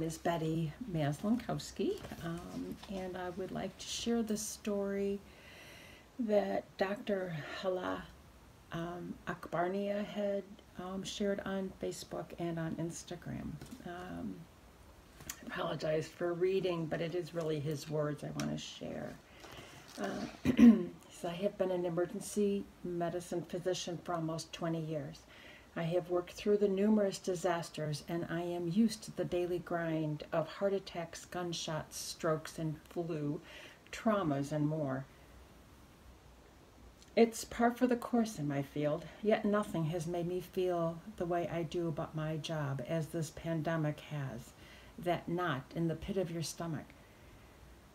is Betty Maslankowski, and I would like to share the story that Dr. Hala Akbarnia had shared on Facebook and on Instagram. I apologize for reading, but it is really his words I want to share. So I have been an emergency medicine physician for almost 20 years. I have worked through the numerous disasters, and I am used to the daily grind of heart attacks, gunshots, strokes, and flu, traumas, and more. It's par for the course in my field, yet nothing has made me feel the way I do about my job as this pandemic has. That knot in the pit of your stomach,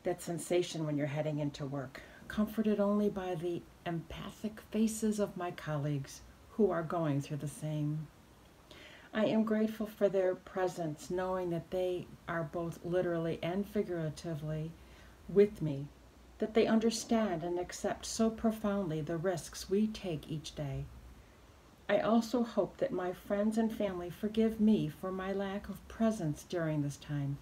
that sensation when you're heading into work, comforted only by the empathic faces of my colleagues who are going through the same. I am grateful for their presence, knowing that they are both literally and figuratively with me, that they understand and accept so profoundly the risks we take each day. I also hope that my friends and family forgive me for my lack of presence during this time,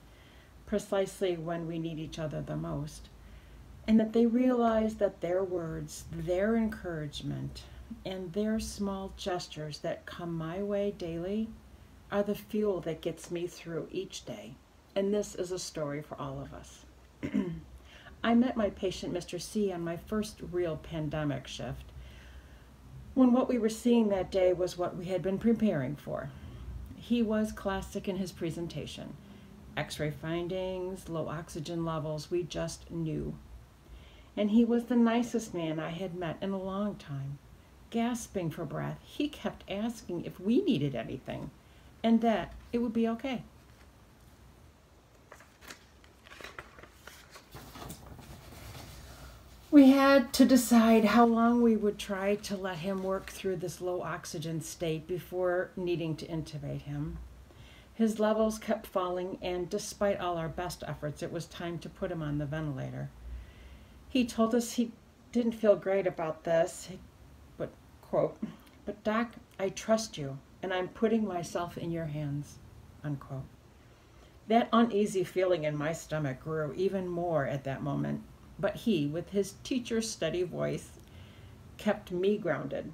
precisely when we need each other the most, and that they realize that their words, their encouragement, and their small gestures that come my way daily are the fuel that gets me through each day. And this is a story for all of us. I met my patient, Mr. C, on my first real pandemic shift, when what we were seeing that day was what we had been preparing for. He was classic in his presentation. X-ray findings, low oxygen levels, we just knew. And he was the nicest man I had met in a long time. Gasping for breath, he kept asking if we needed anything, and that it would be okay. We had to decide how long we would try to let him work through this low oxygen state before needing to intubate him. His levels kept falling, and despite all our best efforts, it was time to put him on the ventilator. He told us he didn't feel great about this, but, quote, "But Doc, I trust you, and I'm putting myself in your hands," unquote. That uneasy feeling in my stomach grew even more at that moment, but he, with his teacher's steady voice, kept me grounded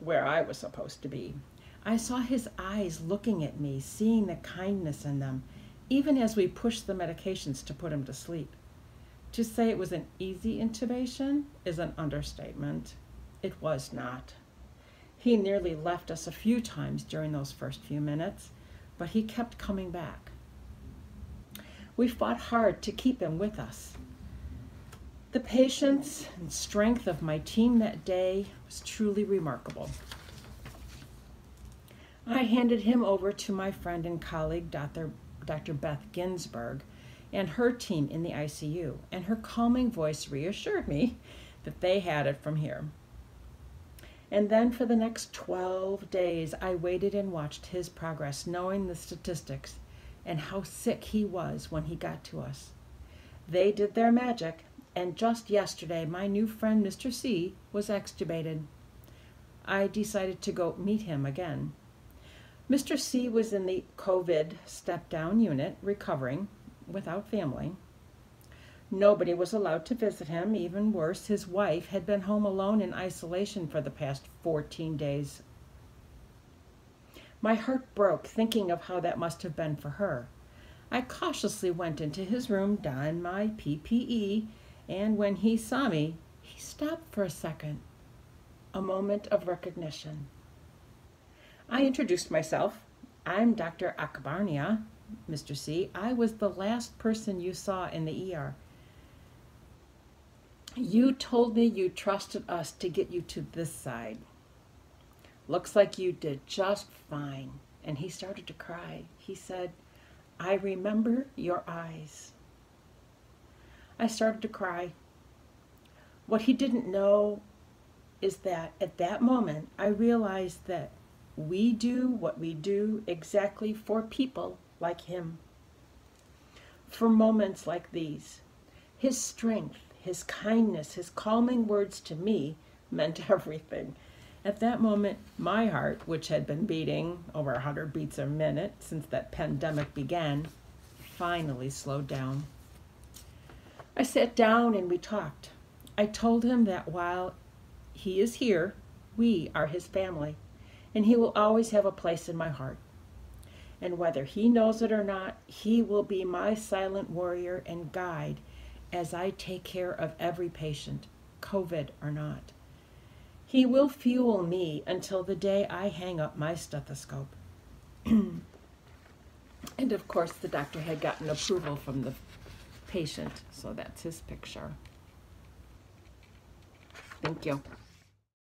where I was supposed to be. I saw his eyes looking at me, seeing the kindness in them, even as we pushed the medications to put him to sleep. To say it was an easy intubation is an understatement. It was not. He nearly left us a few times during those first few minutes, but he kept coming back. We fought hard to keep him with us. The patience and strength of my team that day was truly remarkable. I handed him over to my friend and colleague, Dr. Beth Ginsberg, and her team in the ICU, and her calming voice reassured me that they had it from here. And then for the next 12 days, I waited and watched his progress, knowing the statistics and how sick he was when he got to us. They did their magic, and just yesterday, my new friend, Mr. C, was extubated. I decided to go meet him again. Mr. C was in the COVID step-down unit, recovering, without family. Nobody was allowed to visit him. Even worse, his wife had been home alone in isolation for the past 14 days. My heart broke thinking of how that must have been for her. I cautiously went into his room, donned my PPE, and when he saw me, he stopped for a second, a moment of recognition. I introduced myself. "I'm Dr. Akbarnia, Mr. C. I was the last person you saw in the ER. You told me you trusted us to get you to this side. Looks like you did just fine." And he started to cry. He said, "I remember your eyes." I started to cry. What he didn't know is that at that moment, I realized that we do what we do exactly for people like him. For moments like these, his strength, his kindness, his calming words to me meant everything. At that moment, my heart, which had been beating over 100 beats a minute since that pandemic began, finally slowed down. I sat down and we talked. I told him that while he is here, we are his family, and he will always have a place in my heart. And whether he knows it or not, he will be my silent warrior and guide as I take care of every patient, COVID or not. He will fuel me until the day I hang up my stethoscope. And of course, the doctor had gotten approval from the patient, so that's his picture. Thank you.